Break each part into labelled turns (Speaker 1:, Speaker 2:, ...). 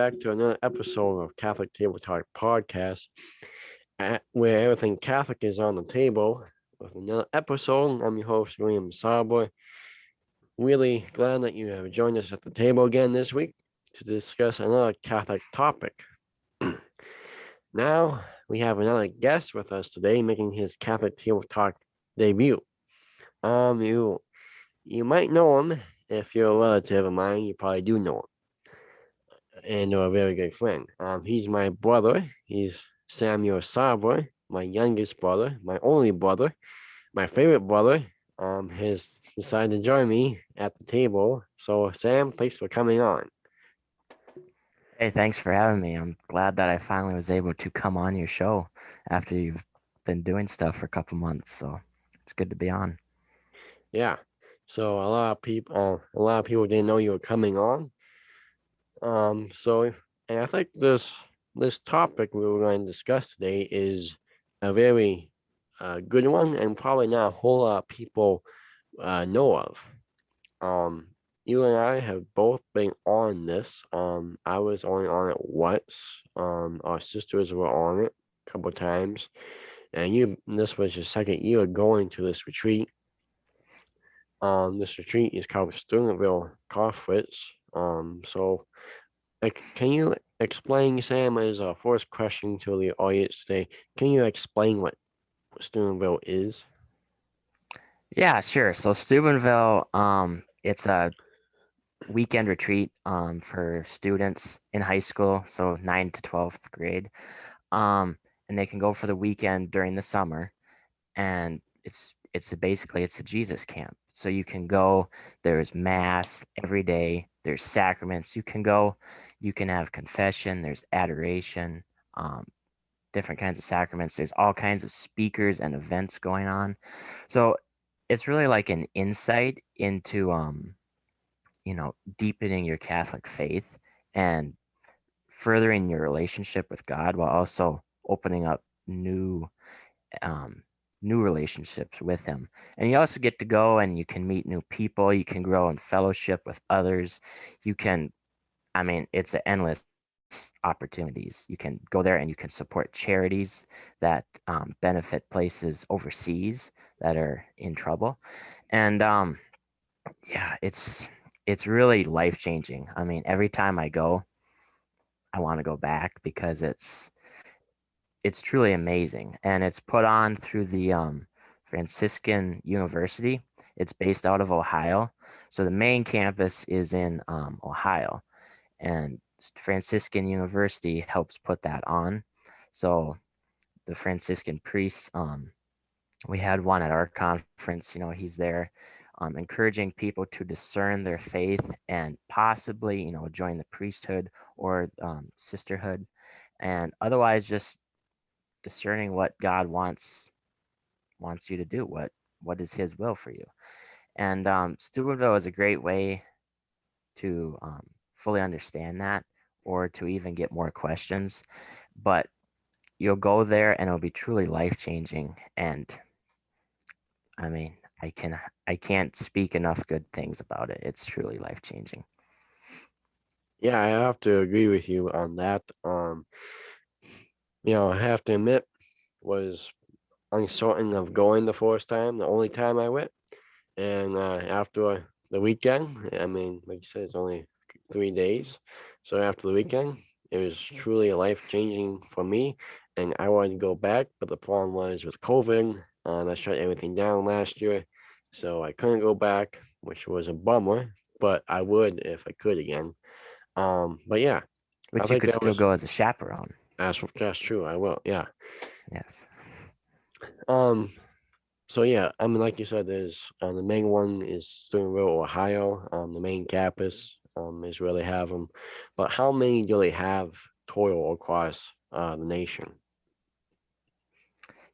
Speaker 1: back to another episode of Catholic Table Talk Podcast, where everything Catholic is on the table. With another episode, I'm your host, William Sauber. Really glad that you have joined us at the table again this week to discuss another Catholic topic. Now, we have another guest with us today making his Catholic Table Talk debut. You might know him if you're a relative of mine. You probably do know him, and a very good friend. He's my brother. He's Samuel Sauber, my youngest brother, my only brother, my favorite brother. Has decided to join me at the table. So, Sam, thanks for coming on.
Speaker 2: Hey, thanks for having me. I'm glad that I finally was able to come on your show after you've been doing stuff for a couple months. So it's good to be on.
Speaker 1: Yeah. So a lot of people didn't know you were coming on. So, and I think this topic we were going to discuss today is a very good one, and probably not a whole lot of people know of. Um, you and I have both been on this. I was only on it once. Our sisters were on it a couple times, and this was your second year going to this retreat. This retreat is called Steubenville Conference. So like, can you explain, Sam, as a first question to the audience today? Can you explain what Steubenville is?
Speaker 2: Yeah, sure. So Steubenville, it's a weekend retreat for students in high school, so 9th to 12th grade. And they can go for the weekend during the summer, and it's a Jesus camp. So you can go, there's mass every day, there's sacraments. You can go, you can have confession, there's adoration, um, different kinds of sacraments. There's all kinds of speakers and events going on. So it's really like an insight into deepening your Catholic faith and furthering your relationship with God while also opening up um, new relationships with Him. And you also get to go and you can meet new people. You can grow in fellowship with others. You can, I mean, it's an endless opportunities. You can go there and you can support charities that benefit places overseas that are in trouble. And yeah, it's really life changing. I mean, every time I go, I want to go back because it's truly amazing, and it's put on through the Franciscan University. It's based out of Ohio, so the main campus is in Ohio, and Franciscan University helps put that on. So the Franciscan priests, we had one at our conference. He's there, encouraging people to discern their faith and possibly, join the priesthood or sisterhood, and otherwise just discerning what God wants you to do. What is His will for you? And Steubenville is a great way to fully understand that, or to even get more questions. But you'll go there and it'll be truly life changing. And I mean, I can't speak enough good things about it. It's truly life changing.
Speaker 1: Yeah, I have to agree with you on that. I have to admit, was uncertain of going the first time, the only time I went. And after the weekend, I mean, like you said, it's only 3 days. So after the weekend, it was truly life changing for me. And I wanted to go back, but the problem was with COVID, that shut everything down last year. So I couldn't go back, which was a bummer, but I would if I could again. But yeah, I
Speaker 2: Which you
Speaker 1: think
Speaker 2: could
Speaker 1: that
Speaker 2: still
Speaker 1: was
Speaker 2: go as a chaperone.
Speaker 1: that's true. I will. Yeah.
Speaker 2: Yes.
Speaker 1: Um, So yeah, I mean, like you said, there's the main one is Steubenville, Ohio. The main campus is where they have them, but how many do they have total across the nation?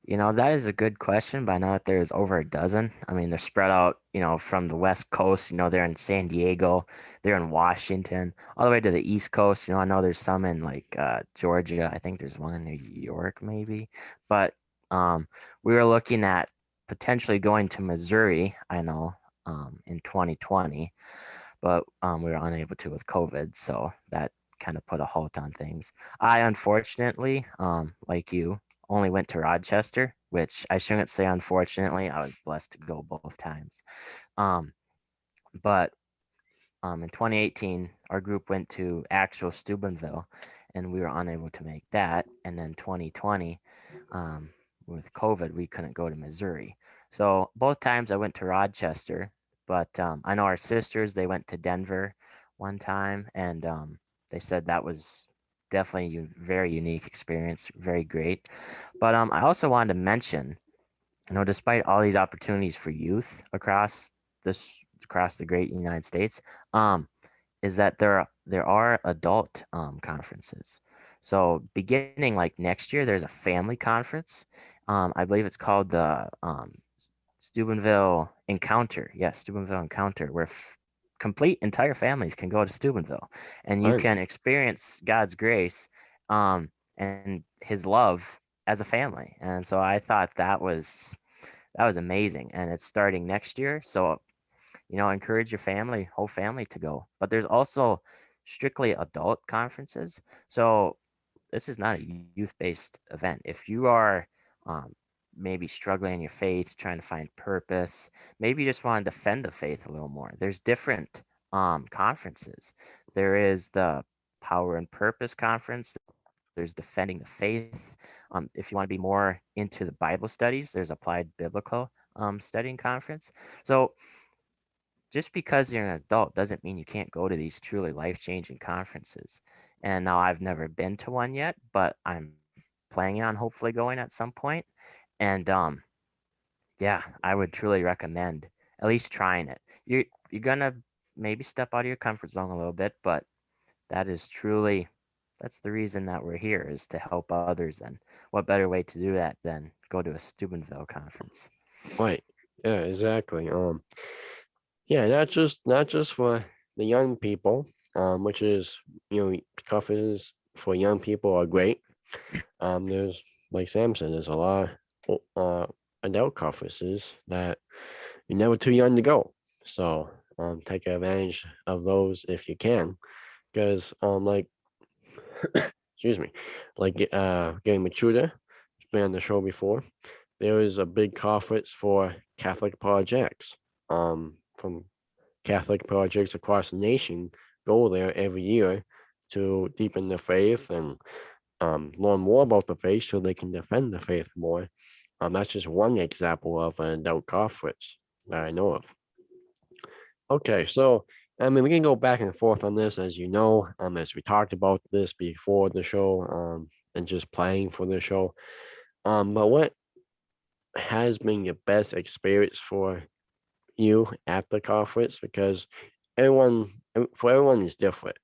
Speaker 2: That is a good question, but I know that there's over a dozen. I mean, they're spread out, from the West Coast, they're in San Diego, they're in Washington, all the way to the East Coast. I know there's some in like Georgia. I think there's one in New York, maybe. But we were looking at potentially going to Missouri, I know, in 2020, but we were unable to with COVID. So that kind of put a halt on things. I unfortunately, like you, only went to Rochester, which I shouldn't say unfortunately. I was blessed to go both times. Um, but in 2018, our group went to actual Steubenville, and we were unable to make that. And then 2020, um, with COVID, we couldn't go to Missouri. So both times I went to Rochester, but I know our sisters, they went to Denver one time, and they said that was definitely a very unique experience, very great. But I also wanted to mention, despite all these opportunities for youth across the great United States, um, is that there are adult conferences. So beginning like next year, there's a family conference. I believe it's called the Steubenville Encounter. Yes, Steubenville Encounter, where complete entire families can go to Steubenville, and you
Speaker 1: Fun.
Speaker 2: can experience God's grace and His love as a family. And so I thought that was amazing, and it's starting next year. So encourage your family, whole family to go. But there's also strictly adult conferences. So this is not a youth-based event. If you are um, maybe struggling in your faith, trying to find purpose, maybe you just want to defend the faith a little more, there's different conferences. There is the Power and Purpose Conference. There's Defending the Faith. If you want to be more into the Bible studies, there's Applied Biblical Studying Conference. So just because you're an adult doesn't mean you can't go to these truly life-changing conferences. And now I've never been to one yet, but I'm planning on hopefully going at some point. And yeah, I would truly recommend at least trying it. You're gonna maybe step out of your comfort zone a little bit, but that is truly that's the reason that we're here, is to help others. And what better way to do that than go to a Steubenville conference?
Speaker 1: Right. Yeah, exactly. Yeah, not just for the young people, which is, conferences for young people are great. There's, like Sam said, there's a lot of adult conferences that you're never too young to go. So take advantage of those if you can, because like excuse me, like getting mature, been on the show before. There is a big conference for Catholic projects. From Catholic projects across the nation go there every year to deepen their faith and learn more about the faith so they can defend the faith more. That's just one example of an adult conference that I know of. Okay, so I mean, we can go back and forth on this, as you know, as we talked about this before the show, and just playing for the show. But what has been your best experience for you at the conference? Because for everyone is different.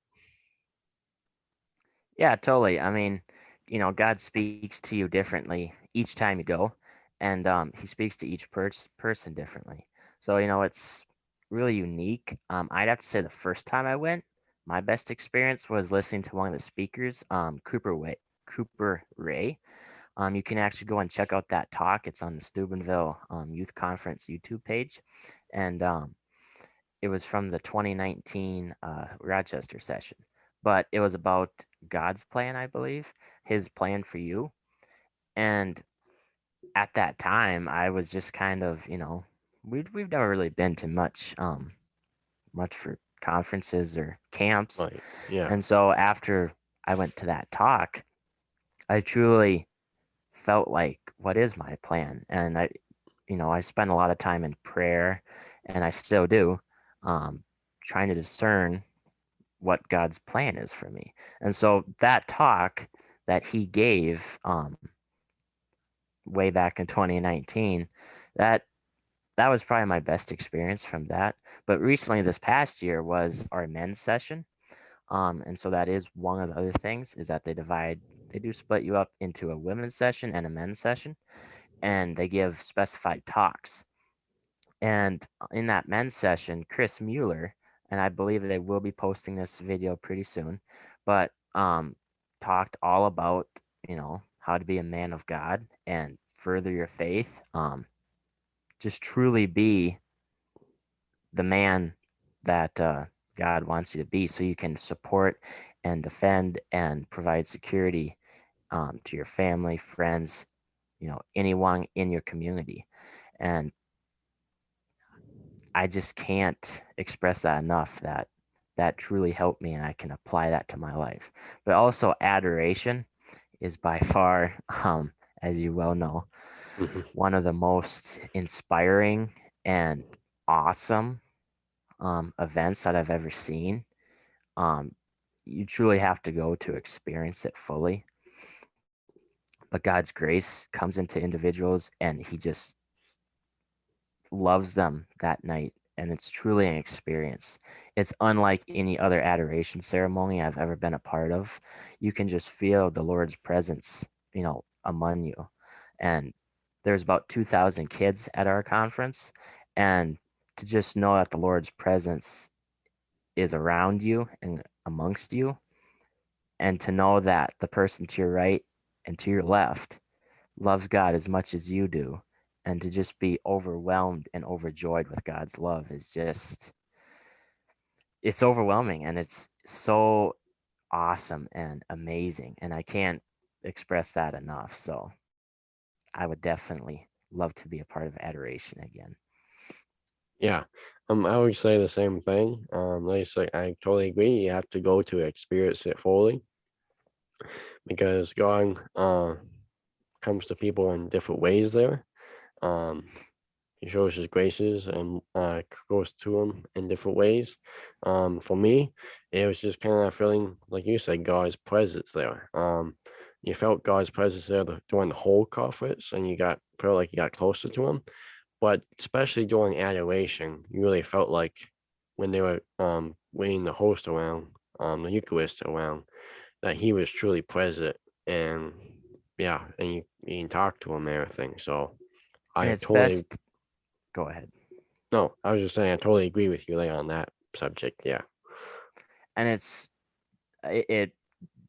Speaker 2: Yeah, totally. I mean, God speaks to you differently each time you go, and He speaks to each person differently. So, it's really unique. I'd have to say the first time I went, my best experience was listening to one of the speakers, Cooper Ray. You can actually go and check out that talk. It's on the Steubenville Youth Conference YouTube page, and it was from the 2019 Rochester session, but it was about God's plan, I believe, His plan for you. And at that time, I was just kind of, we've never really been to much for conferences or camps,
Speaker 1: Like, yeah,
Speaker 2: and so after I went to that talk, I truly felt like, what is my plan? And I spent a lot of time in prayer, and I still do, um, trying to discern what God's plan is for me. And so that talk that he gave way back in 2019, that that was probably my best experience from that. But recently, this past year was our men's session. And so that is one of the other things, is that they do split you up into a women's session and a men's session, and they give specified talks. And in that men's session, Chris Mueller, and I believe they will be posting this video pretty soon, but talked all about, how to be a man of God and further your faith. Just truly be the man that God wants you to be, so you can support and defend and provide security to your family, friends, anyone in your community. And I just can't express that enough, that truly helped me and I can apply that to my life. But also adoration is by far, as you well know,
Speaker 1: Mhm.
Speaker 2: one of the most inspiring and awesome events that I've ever seen. Um, you truly have to go to experience it fully. But God's grace comes into individuals and he just loves them that night. And it's truly an experience. It's unlike any other adoration ceremony I've ever been a part of. You can just feel the Lord's presence, among you. And there's about 2,000 kids at our conference. And to just know that the Lord's presence is around you and amongst you, and to know that the person to your right and to your left loves God as much as you do, and to just be overwhelmed and overjoyed with God's love is just, it's overwhelming and it's so awesome and amazing. And I can't express that enough. So I would definitely love to be a part of adoration again.
Speaker 1: Yeah. I would say the same thing. Like I say, I totally agree. You have to go to experience it fully because God comes to people in different ways there. Um, he shows his graces and goes to them in different ways. For me, it was just kind of feeling like you said, God's presence there. You felt God's presence there during the whole conference, and you felt like you got closer to him. But especially during adoration, you really felt like when they were bringing the host around, the Eucharist around, that he was truly present, and yeah, and you can talk to him and everything. So
Speaker 2: And
Speaker 1: I
Speaker 2: it's
Speaker 1: totally
Speaker 2: best, go ahead.
Speaker 1: no, I was just saying I totally agree with you there on that subject. Yeah.
Speaker 2: And it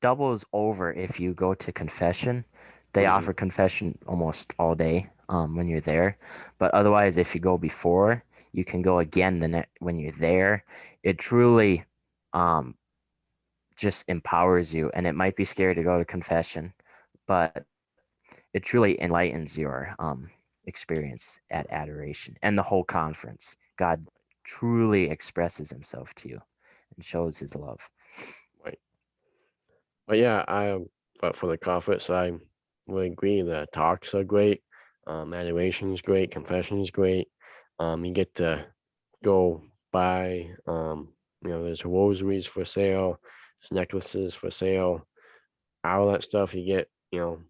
Speaker 2: doubles over if you go to confession. They
Speaker 1: Hmm.
Speaker 2: offer confession almost all day when you're there. But otherwise, if you go before, you can go again when you're there. It truly um, just empowers you. And it might be scary to go to confession, but it truly enlightens your experience at adoration and the whole conference. God truly expresses himself to you and shows his love.
Speaker 1: Right. But yeah, but for the conference, I would agree. The talks are great. Adoration is great. Confession is great. You get to go buy. There's rosaries for sale. There's necklaces for sale. All that stuff you get. You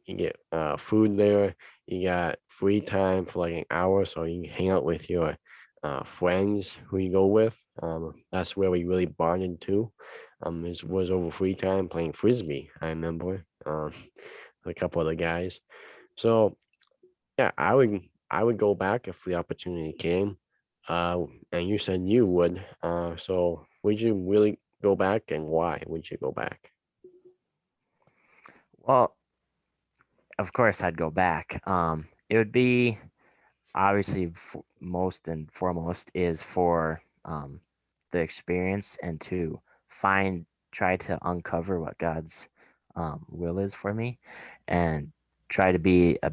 Speaker 1: get food there. You got free time for like an hour, so you can hang out with your friends who you go with. That's where we really bonded too. It was over free time playing frisbee. I remember with a couple of the guys. So yeah, I would go back if the opportunity came. And you said you would. So would you really go back, and why would you go back?
Speaker 2: Well, of course, I'd go back. It would be obviously most and foremost is for the experience and to try to uncover what God's will is for me, and try to be a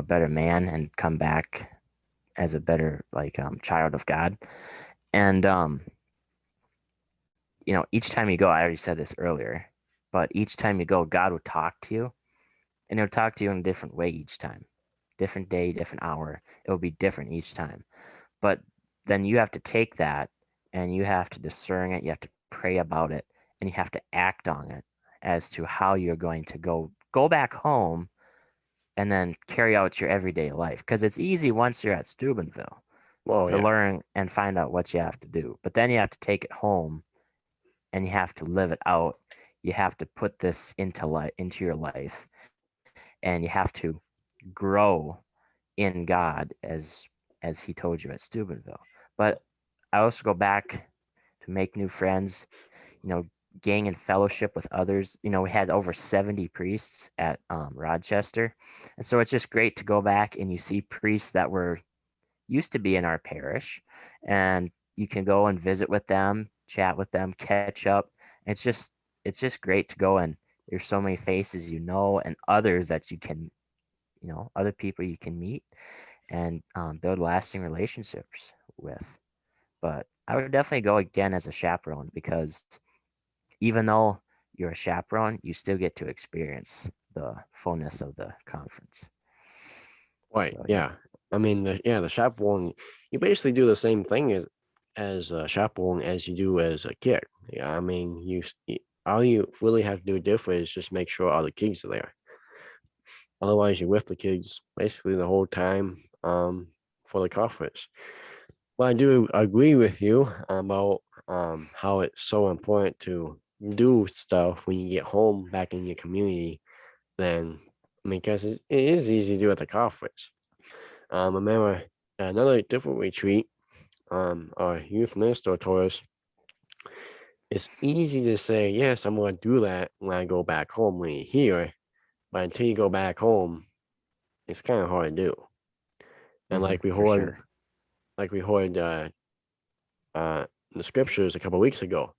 Speaker 2: better man and come back as a better child of God. And each time you go, I already said this earlier, but each time you go, God will talk to you, and he'll talk to you in a different way each time. Different day, different hour. It will be different each time. But then you have to take that and you have to discern it. You have to pray about it and you have to act on it as to how you're going to go back home and then carry out your everyday life. Because it's easy once you're at Steubenville
Speaker 1: Oh
Speaker 2: to
Speaker 1: yeah.
Speaker 2: learn and find out what you have to do. But then you have to take it home and you have to live it out. You have to put this into your life, and you have to grow in God as he told you at Steubenville. But I also go back to make new friends, you know, gang and fellowship with others. We had over 70 priests at Rochester. And so it's just great to go back and you see priests that were used to be in our parish, and you can go and visit with them, chat with them, catch up. It's just great to go, and there's so many faces and others that you can, other people you can meet and build lasting relationships with. But I would definitely go again as a chaperone, because even though you're a chaperone, you still get to experience the fullness of the conference.
Speaker 1: Right.
Speaker 2: So yeah.
Speaker 1: Yeah. I mean, the chaperone, you basically do the same thing as a chaperone as you do as a kid. Yeah. I mean, all you really have to do different is just make sure all the kids are there. Otherwise, you're with the kids basically the whole time for the conference. But I do agree with you about how it's so important to do stuff when you get home back in your community. Then, I mean, because it is easy to do at the conference. I remember another different retreat. Our youth minister told us it's easy to say yes, I'm going to do that when I go back home when you're here, but until you go back home, it's kind of hard to do. And
Speaker 2: For sure.
Speaker 1: like we heard uh, the scriptures a couple weeks ago,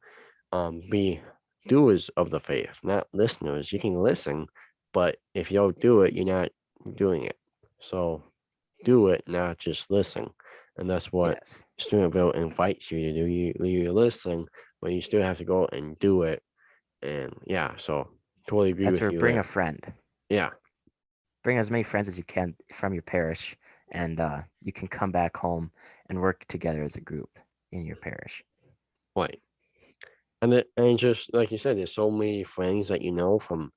Speaker 1: be doers of the faith, not listeners. You can listen, but if you don't do it, you're not doing it. So do it, not just listen. And that's what
Speaker 2: Yes.
Speaker 1: Steubenville invites you to do. You listen, but you still have to go and do it. And yeah, so totally agree
Speaker 2: That's
Speaker 1: with
Speaker 2: where
Speaker 1: you
Speaker 2: bring a
Speaker 1: there.
Speaker 2: friend.
Speaker 1: Yeah,
Speaker 2: Bring as many friends as you can from your parish, and you can come back home and work together as a group in your parish.
Speaker 1: right. And just like you said, there's so many friends that you know from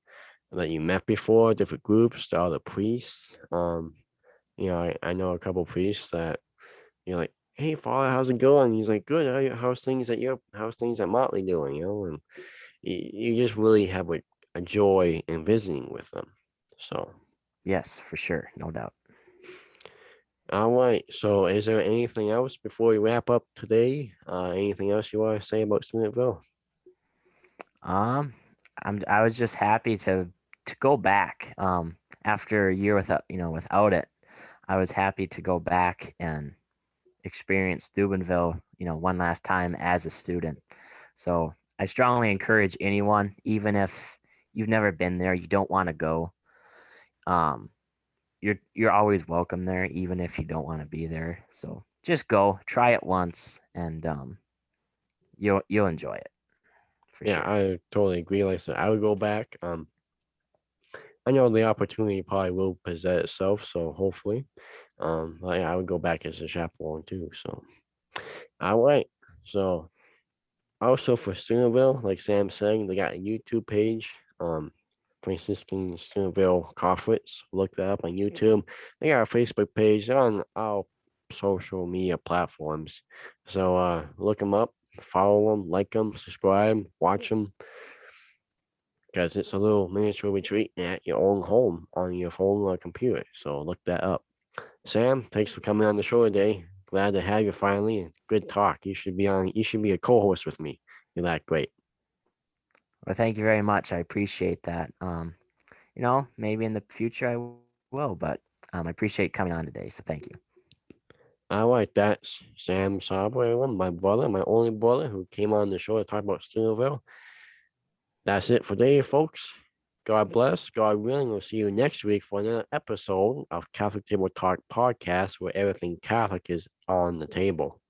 Speaker 1: that you met before, different groups, the other priests. I know a couple priests that you're like, hey, Father, how's it going? He's like, good. How's things at Motley doing? And you just really have a joy in visiting with them. So,
Speaker 2: Yes, for sure, no doubt.
Speaker 1: all right. So, is there anything else before we wrap up today? Anything else you want to say about Steubenville?
Speaker 2: Um, I was just happy to go back. After a year without it, I was happy to go back and experience Steubenville, one last time as a student. So I strongly encourage anyone, even if you've never been there, you don't want to go. Um, you're always welcome there, even if you don't want to be there. So just go, try it once, and you'll enjoy it for
Speaker 1: Yeah,
Speaker 2: sure.
Speaker 1: I totally agree. Like I said, I would go back. I know the opportunity probably will present itself, so hopefully, like I would go back as a chaperone too. So, all right. So, also for Steubenville, like Sam saying, they got a YouTube page. Franciscan Steubenville Conference. Look that up on YouTube. They got a Facebook page on all social media platforms. So look them up, follow them, like them, subscribe, watch them, because it's a little miniature retreat at your own home on your phone or computer. So look that up. Sam, thanks for coming on the show today. Glad to have you finally. Good talk. You should be on. You should be a co-host with me. You're that great.
Speaker 2: Well, thank you very much. I appreciate that. Maybe in the future I will, but I appreciate coming on today. So thank you.
Speaker 1: All right, that's Sam Sauber, everyone, my brother, my only brother who came on the show to talk about Steubenville. That's it for today, folks. God bless. God willing, we'll see you next week for another episode of Catholic Table Talk podcast where everything Catholic is on the table.